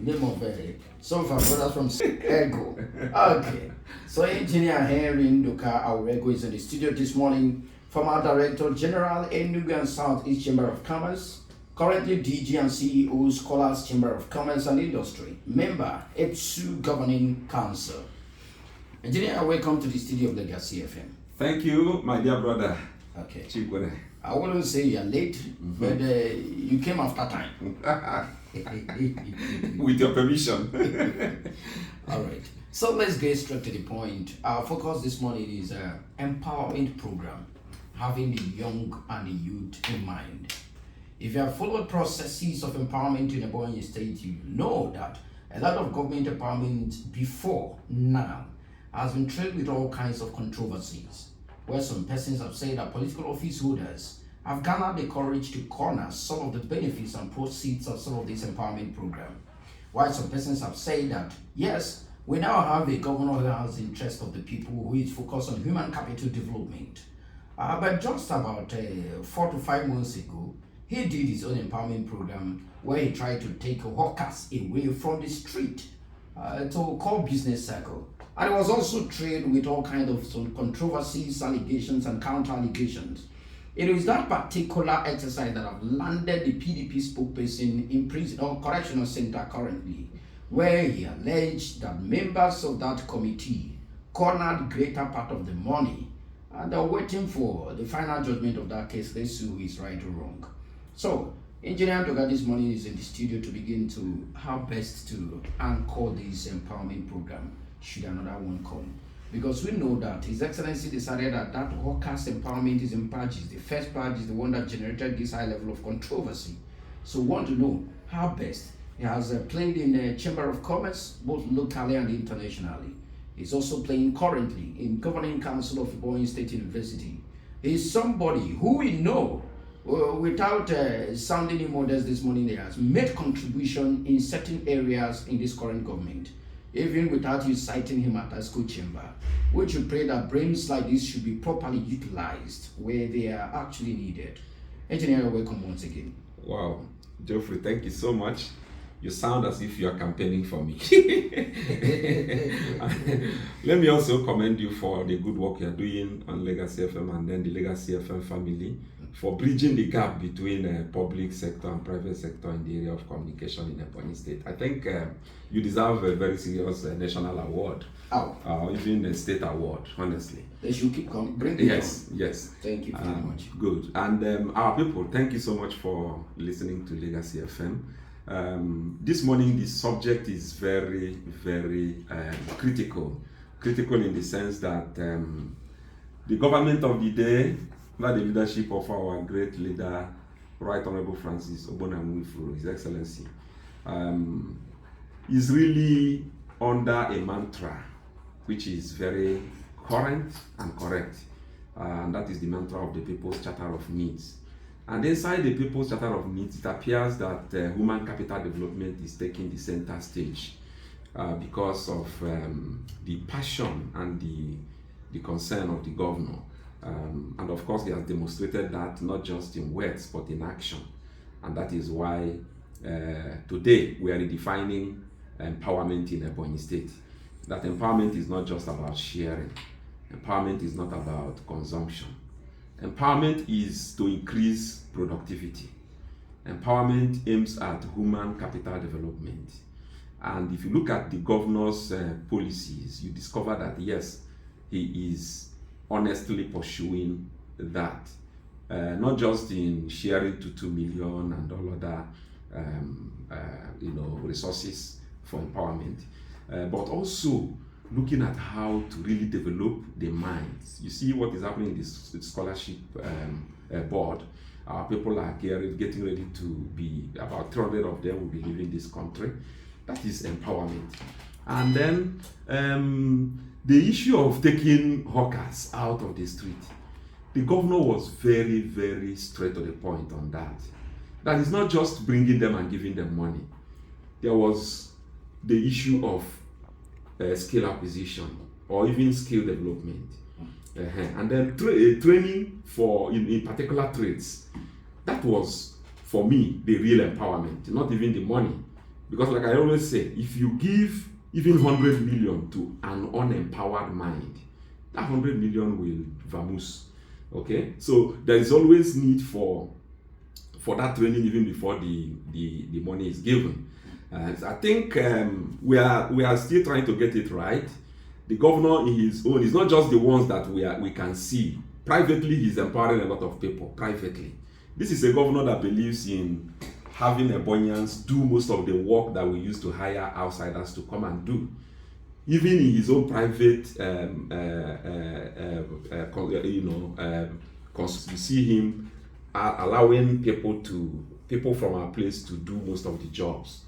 name of some of our brothers from Ego. Okay. So Engineer Henry Nduka Aurego is in the studio this morning. Former Director General Enugu and Southeast Chamber of Commerce. Currently DG and CEO Scholars Chamber of Commerce and Industry. Member EPSU Governing Council. Engineer, welcome to the studio of Legacy FM. Thank you, my dear brother. Okay. Chibwere. I wouldn't say you're late, but you came after time. With your permission. All right. So let's get straight to the point. Our focus this morning is empowerment program, having the young and the youth in mind. If you have followed processes of empowerment in Ebonyi State, you know that a lot of government empowerment before now has been treated with all kinds of controversies, where some persons have said that political office holders have garnered the courage to corner some of the benefits and proceeds of some of this empowerment program. While some persons have said that, yes, we now have a governor who has the interest of the people, who is focused on human capital development. But just about 4 to 5 months ago, he did his own empowerment program where he tried to take hawkers away from the street to core business circle. And it was also treated with all kinds of some controversies, allegations, and counter-allegations. It is that particular exercise that have landed the PDP spokesperson in prison or correctional center currently, where he alleged that members of that committee cornered greater part of the money and are waiting for the final judgment of that case. Let's see who is right or wrong. So, Engineer Nduka this morning is in the studio to begin to how best to anchor this empowerment program should another one come. Because we know that His Excellency decided that hawkers empowerment is in badges. The first badge is the one that generated this high level of controversy. So we want to know how best he has played in the Chamber of Commerce, both locally and internationally. He's also playing currently in Governing Council of Ebonyi State University. He's somebody who we know, without sounding him modest this morning, he has made contribution in certain areas in this current government, even without you citing him at a school chamber. We should pray that brains like this should be properly utilized where they are actually needed. Engineer, welcome once again. Wow, Geoffrey, thank you so much. You sound as if you are campaigning for me. Let me also commend you for the good work you are doing on Legacy FM and then the Legacy FM family for bridging the gap between public sector and private sector in the area of communication in Ebonyi State. I think you deserve a very serious national award. Even a state award, honestly. They should keep coming. Bring it Yes, on. yes. Thank you very much. Good. And our people, thank you so much for listening to Legacy FM. This morning, the subject is very, very critical. Critical in the sense that the government of the day, under the leadership of our great leader, Right Honorable Francis Ogbonnamufuru, His Excellency, is really under a mantra which is very current and correct. And that is the mantra of the People's Charter of Needs. And inside the People's Charter of Needs, it appears that human capital development is taking the center stage because of the passion and the concern of the governor. And of course, he has demonstrated that not just in words, but in action. And that is why today we are redefining empowerment in Ebonyi State. That empowerment is not just about sharing. Empowerment is not about consumption. Empowerment is to increase productivity. Empowerment aims at human capital development. And if you look at the governor's policies, you discover that yes, he is honestly pursuing that. Not just in sharing to 2 million and all other resources for empowerment, but also looking at how to really develop the minds. You see what is happening in this scholarship board. Our people are getting ready to be, about 300 of them will be leaving this country. That is empowerment. And then the issue of taking hawkers out of the street. The governor was very, very straight to the point on that. That is not just bringing them and giving them money. There was the issue of skill acquisition or even skill development. And then training for in particular trades. That was, for me, the real empowerment, not even the money. Because like I always say, if you give even 100 million to an unempowered mind, that 100 million will vamoose. Okay, so there is always need for that training even before the money is given. I think we are still trying to get it right. The governor in his own is not just the ones that we can see. Privately, he's empowering a lot of people. Privately, this is a governor that believes in having Ebonyans do most of the work that we used to hire outsiders to come and do. Even in his own private, you see him allowing people from our place to do most of the jobs.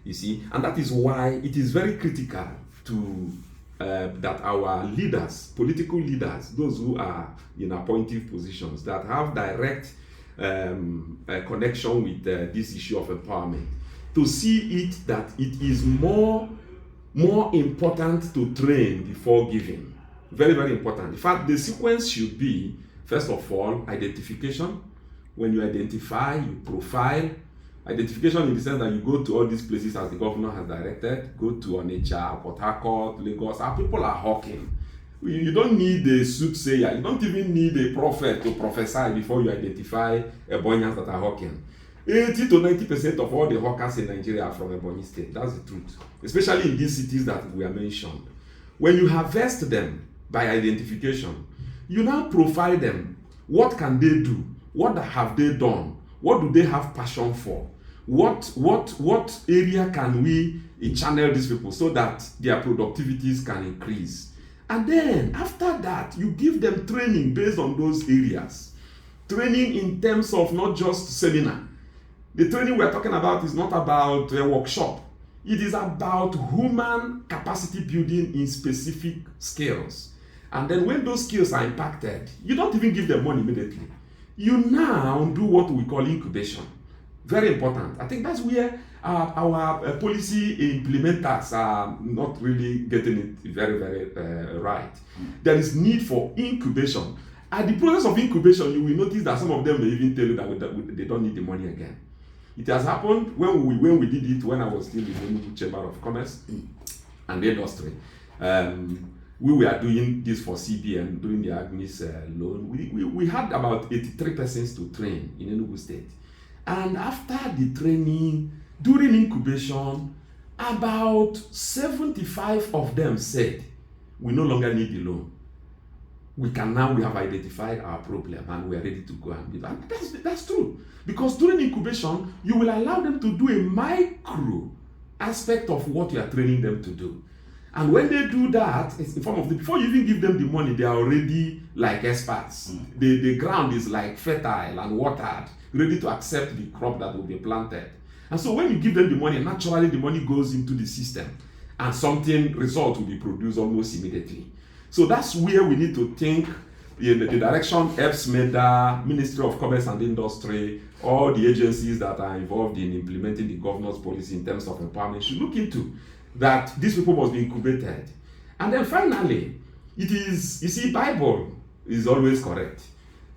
You see, and that is why it is very critical to that our leaders, political leaders, those who are in appointive positions, that have direct connection with this issue of empowerment, to see it that it is more important to train before giving. Very, very important. In fact, the sequence should be, first of all, identification. When you identify, you profile. Identification in the sense that you go to all these places as the governor has directed. Go to Onitsha, Port Harcourt, Lagos. Our people are hawking. You don't need a soothsayer. You don't even need a prophet to prophesy before you identify Ebonyans that are hawking. 80 to 90% of all the hawkers in Nigeria are from Ebonyi State. That's the truth. Especially in these cities that we are mentioned. When you harvest them by identification, you now profile them. What can they do? What have they done? What do they have passion for? What area can we channel these people so that their productivities can increase? And then after that, you give them training based on those areas. Training in terms of not just seminar. The training we're talking about is not about a workshop. It is about human capacity building in specific skills. And then when those skills are impacted, you don't even give them money immediately. You now do what we call incubation. Very important. I think that's where our policy implementers are not really getting it very, very right. There is need for incubation. At the process of incubation, you will notice that some of them may even tell you that they don't need the money again. It has happened when we did it when I was still in the Chamber of Commerce and Industry. We were doing this for CBN during the Agnes loan. We had about 83 persons to train in Enugu State. And after the training, during incubation, about 75 of them said, we no longer need the loan. We have identified our problem and we are ready to go and do that. That's true. Because during incubation, you will allow them to do a micro aspect of what you are training them to do. And when they do that, it's in form of before you even give them the money, they are already like experts. The ground is like fertile and watered, ready to accept the crop that will be planted. And so when you give them the money, naturally the money goes into the system and result will be produced almost immediately. So that's where we need to think in the direction EBSMEDA, Ministry of Commerce and Industry, all the agencies that are involved in implementing the governor's policy in terms of empowerment should look into. That these people must be incubated. And then finally, it is, you see, Bible is always correct.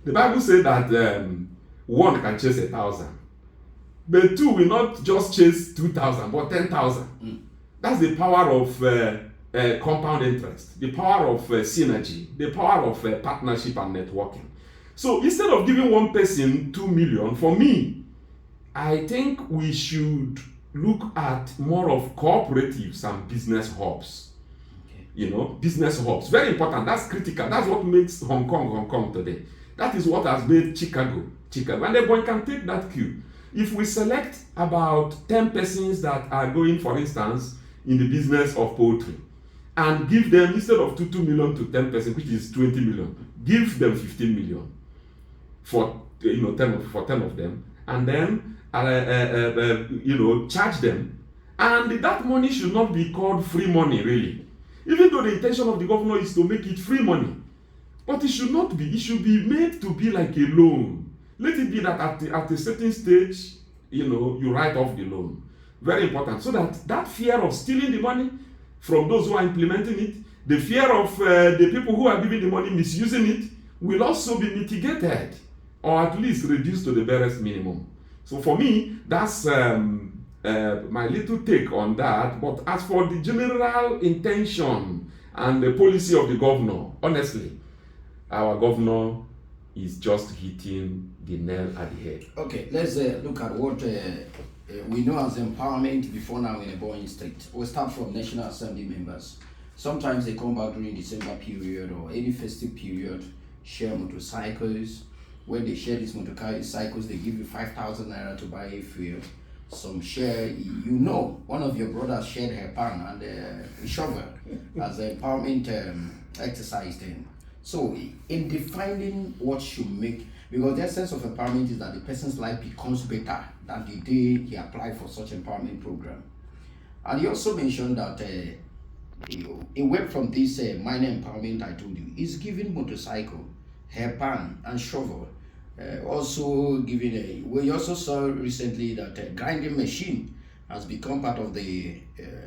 The Bible says that one can chase 1,000. But two will not just chase 2,000, but 10,000. That's the power of compound interest, the power of synergy, the power of partnership and networking. So instead of giving one person 2 million, for me, I think we should look at more of cooperatives and business hubs. Okay. You know, business hubs. Very important. That's critical. That's what makes Hong Kong today. That is what has made Chicago. And everyone can take that cue. If we select about 10 persons that are going, for instance, in the business of poultry, and give them, instead of 2 million to 10 persons, which is 20 million, give them 15 million for 10 of them, and then charge them. And that money should not be called free money, really. Even though the intention of the governor is to make it free money. But it should not be. It should be made to be like a loan. Let it be that at a certain stage, you write off the loan. Very important. So that fear of stealing the money from those who are implementing it, the fear of the people who are giving the money misusing it, will also be mitigated or at least reduced to the barest minimum. So for me, that's my little take on that. But as for the general intention and the policy of the governor, honestly, our governor is just hitting the nail at the head. Okay, let's look at what we know as empowerment before now in Ebonyi State. We'll start from National Assembly members. Sometimes they come back during December period or any festive period, share motorcycles. When they share these motorcycles, they give you 5,000 naira to buy a fuel. Some share, one of your brothers shared her pan and a shovel as an empowerment exercise then. So in defining what should make, because their sense of empowerment is that the person's life becomes better than the day he applied for such empowerment program. And he also mentioned that away from this minor empowerment I told you, is giving motorcycle, hair pan and shovel. Also giving we also saw recently that a grinding machine has become part of the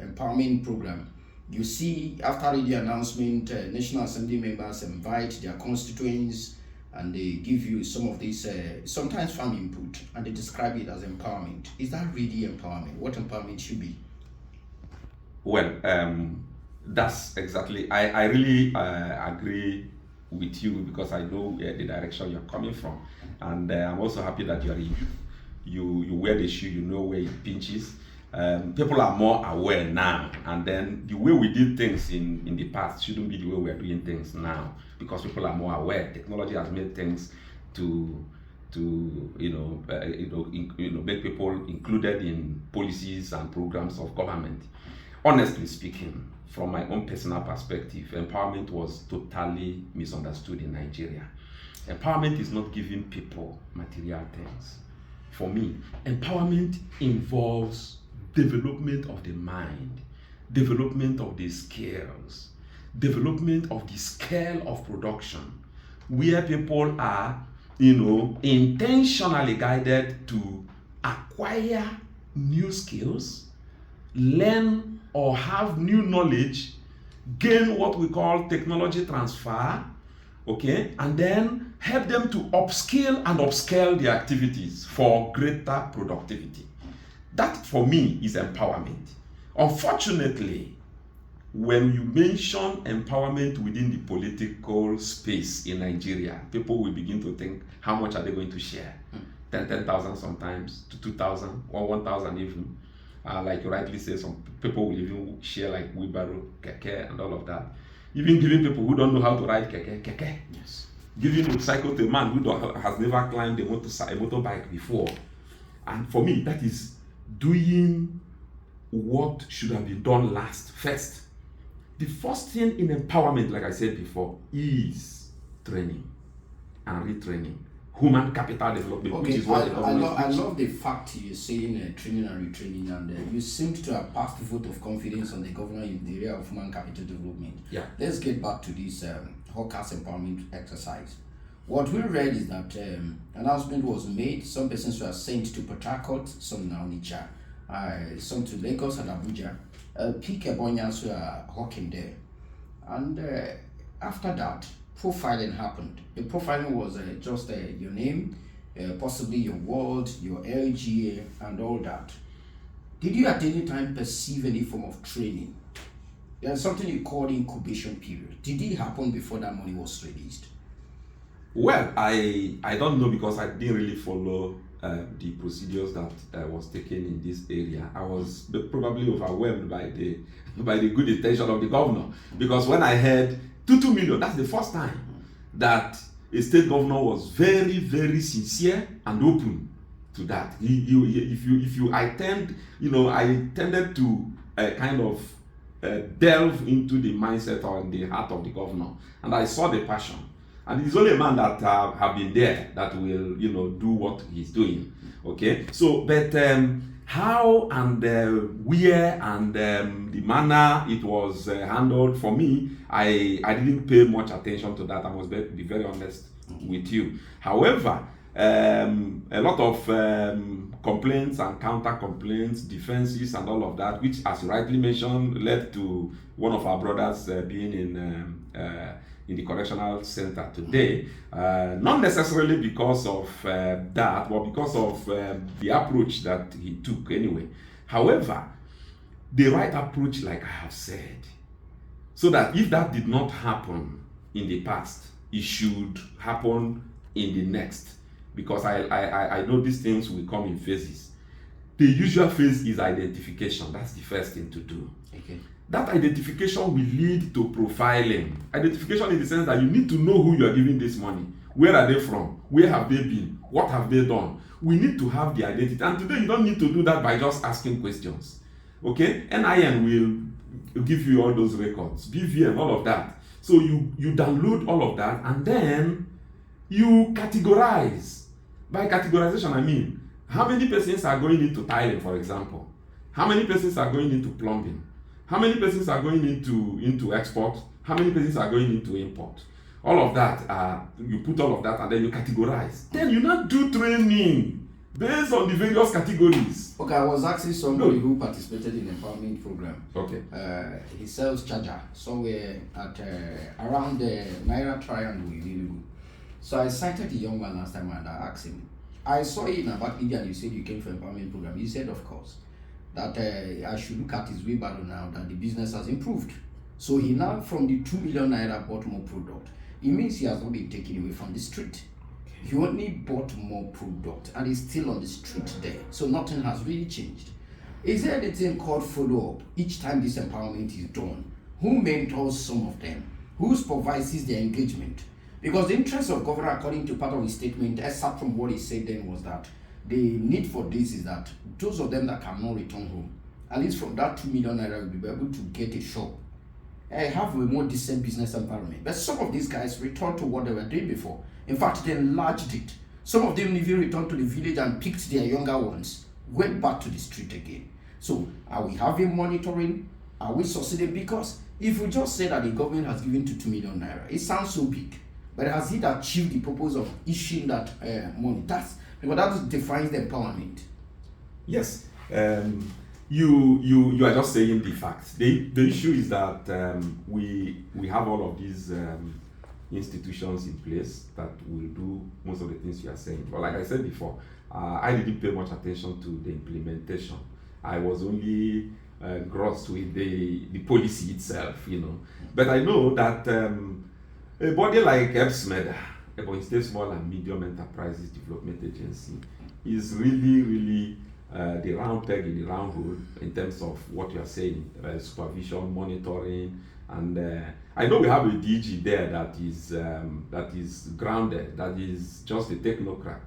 empowerment program. You see, after the announcement, National Assembly members invite their constituents and they give you some of these, sometimes farm input, and they describe it as empowerment. Is that really empowerment? What empowerment should be? Well, that's exactly, I really agree with you because I know the direction you're coming from. And I'm also happy that you wear the shoe, you know where it pinches. People are more aware now, and then the way we did things in the past shouldn't be the way we're doing things now, because people are more aware. Technology has made things to make people included in policies and programs of government. Honestly speaking, from my own personal perspective, empowerment was totally misunderstood in Nigeria. Empowerment is not giving people material things. For me, empowerment involves development of the mind, development of the skills, development of the scale of production, where people are, intentionally guided to acquire new skills, learn or have new knowledge, gain what we call technology transfer, okay, and then help them to upskill and upscale their activities for greater productivity. That for me is empowerment. Unfortunately, when you mention empowerment within the political space in Nigeria, people will begin to think, how much are they going to share? 10,000 sometimes, to 2,000 or 1,000 even. Like you rightly say, some people will even share like wheelbarrow, keke, and all of that. Even giving people who don't know how to ride keke. Yes. Giving a cycle to a man who has never climbed a motorbike before. And for me, that is doing what should have been done first. The first thing in empowerment, like I said before, is training and retraining. Human capital development, okay, which is what I love the fact you're saying training and retraining, and you seem to have passed the vote of confidence on the governor in the area of human capital development. Yeah. Let's get back to this Hawkers empowerment exercise. What we read is that announcement was made. Some persons were sent to Port Harcourt, some now Onitsha, some to Lagos and Abuja. Peak Ebonyans were hawking there, and after that, profiling happened. The profiling was just your name, possibly your ward, your LGA, and all that. Did you at any time perceive any form of training? There's something you call incubation period. Did it happen before that money was released? Well, I don't know because I didn't really follow the procedures that was taken in this area. I was probably overwhelmed by the good intention of the governor, because when I heard 2 million, that's the first time that a state governor was very, very sincere and open to that. I tended to kind of delve into the mindset or the heart of the governor, and I saw the passion. And he's only a man that have been there that will, do what he's doing. Okay. So, but how and where and the manner it was handled, for me, I didn't pay much attention to that. I must be very honest with you. However, a lot of complaints and counter complaints, defenses, and all of that, which, as you rightly mentioned, led to one of our brothers being in the correctional center today, not necessarily because of that, but because of the approach that he took anyway. However, the right approach, like I have said, so that if that did not happen in the past, it should happen in the next. Because I know these things will come in phases. The usual phase is identification. That's the first thing to do. Okay. That identification will lead to profiling. Identification in the sense that you need to know who you are giving this money. Where are they from? Where have they been? What have they done? We need to have the identity. And today you don't need to do that by just asking questions. Okay? NIN will give you all those records. BVN, all of that. So you download all of that and then you categorize. By categorization, I mean, how many persons are going into tiling, for example? How many persons are going into plumbing? How many persons are going into export? How many persons are going into import? All of that, you put all of that and then you categorize. Then you now do training based on the various categories. Okay, I was asking somebody who participated in the empowerment program. Okay. He sells charger somewhere at around the Naira Triangle in Enugu. So I cited the young man last time and I asked him, I saw you in about India and you said you came for empowerment program. He said, of course, that I should look at his wheelbarrow now that the business has improved. So he now, from the 2 million naira, bought more product. It means he has not been taken away from the street. He only bought more product and is still on the street there. So nothing has really changed. Is there anything called follow-up each time this empowerment is done? Who mentors some of them? Who supervises their engagement? Because the interest of governor, according to part of his statement, aside from what he said then, was that the need for this is that those of them that cannot return home, at least from that 2 million naira, will be able to get a shop. Have a more decent business environment. But some of these guys returned to what they were doing before. In fact, they enlarged it. Some of them even returned to the village and picked their younger ones, went back to the street again. So, are we having monitoring? Are we succeeding? Because if we just say that the government has given to 2 million naira, it sounds so big. But has it achieved the purpose of issuing that money? That's because that defines the empowerment. Yes. You are just saying the facts. The issue is that we have all of these institutions in place that will do most of the things you are saying. But like I said before, I didn't pay much attention to the implementation. I was only engrossed with the policy itself, you know. But I know that a body like EBSMEDA, Ebonyi State Small and Medium Enterprises Development Agency, is really the round peg in the round hole in terms of what you are saying, supervision, monitoring, and I know we have a DG there that is grounded, that is just a technocrat,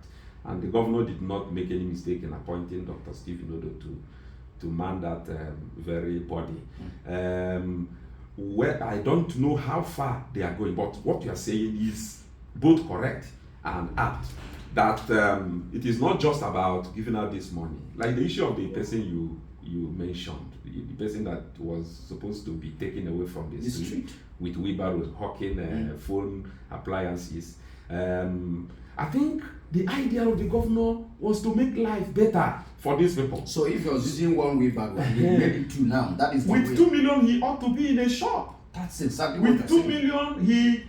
and the governor did not make any mistake in appointing Dr. Steve Inodo to man that very body. Well, I don't know how far they are going, but what you are saying is both correct and apt. That it is not just about giving out this money. Like the issue of the person you mentioned, the person that was supposed to be taken away from the street with wheelbarrows, hawking phone appliances. I think the idea of the governor was to make life better for these people. So if you're using one wheelbarrow, maybe two now, that is the with way. 2 million, he ought to be in a shop. That's exactly With what 2 million, he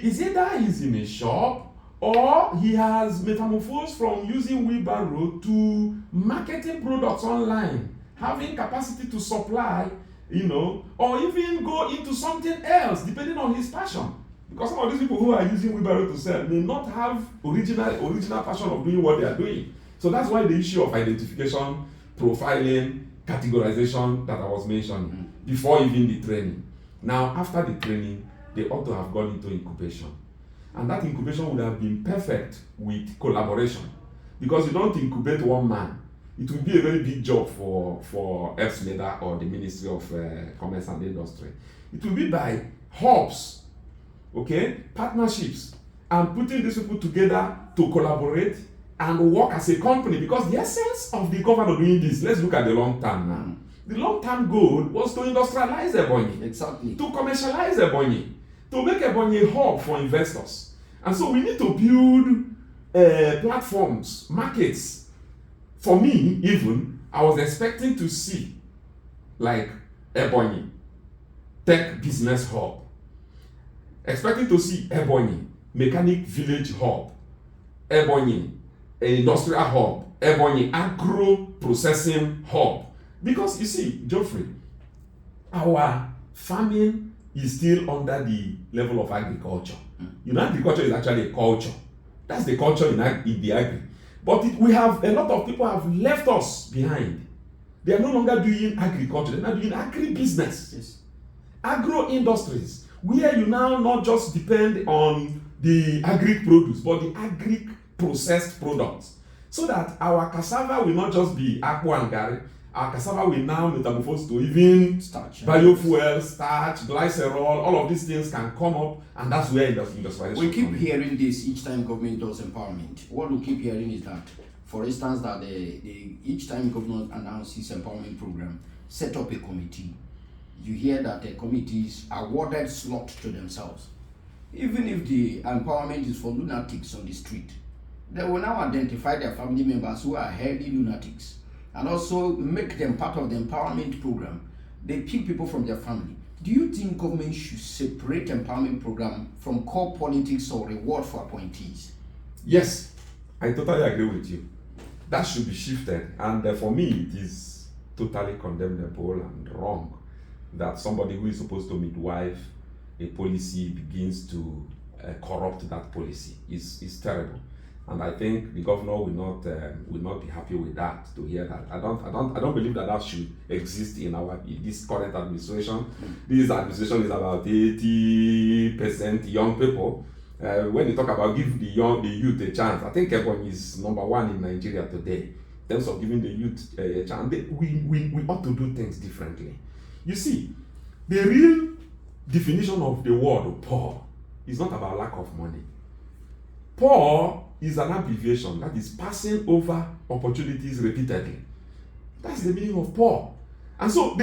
is either he's in a shop or he has metamorphosed from using wheelbarrow to marketing products online, having capacity to supply, you know, or even go into something else depending on his passion. Because some of these people who are using wheelbarrow to sell may not have original passion of doing what they are doing. So that's why the issue of identification, profiling, categorization that I was mentioning before even the training. Now, after the training, they ought to have gone into incubation. And that incubation would have been perfect with collaboration. Because you don't incubate one man. It will be a very big job for EBSMEDA or the Ministry of Commerce and Industry. It will be by hubs, okay, partnerships, and putting these people together to collaborate and work as a company. Because the essence of the government doing this, let's look at the long term now. The long-term goal was to industrialize Ebonyi. Exactly. To commercialize Ebonyi. To make Ebonyi a hub for investors. And so we need to build platforms, markets. For me, even, I was expecting to see like Ebonyi Tech Business Hub. Expecting to see Ebonyi Mechanic Village Hub. Ebonyi Industrial Hub. Ebonyi Agro Processing Hub. Because you see, Geoffrey, our farming is still under the level of agriculture. You know, agriculture is actually a culture. That's the culture in the agri. But we have a lot of people have left us behind. They are no longer doing agriculture. They're now doing agri-business. Yes. Agro-industries, where you now not just depend on the agri-produce, but the agri-processed products. So that our cassava will not just be akpu and garri. Our cassava will now metamorphose to even Starch. biofuel, starch, glycerol, all of these things can come up, and that's where industrialization We keep comes in. hearing this each time government does empowerment. What we keep hearing is that, for instance, that each time government announces empowerment program, set up a committee. You hear that the committees awarded slot to themselves. Even if the empowerment is for lunatics on the street, they will now identify their family members who are healthy lunatics and also make them part of the empowerment program. They pick people from their family. Do you think government should separate empowerment program from core politics or reward for appointees? Yes, I totally agree with you. That should be shifted, and for me, it is totally condemnable and wrong that somebody who is supposed to midwife a policy begins to corrupt that policy. Is terrible, and I think the governor will not be happy with that. To hear that, I don't believe that should exist in this current administration. This administration is about 80% young people. When you talk about give the youth a chance, I think Ebonyi is number one in Nigeria today in terms of giving the youth a chance. We ought to do things differently. You see, the real definition of the word poor is not about lack of money. Poor is an abbreviation that is passing over opportunities repeatedly. That's the meaning of poor. And so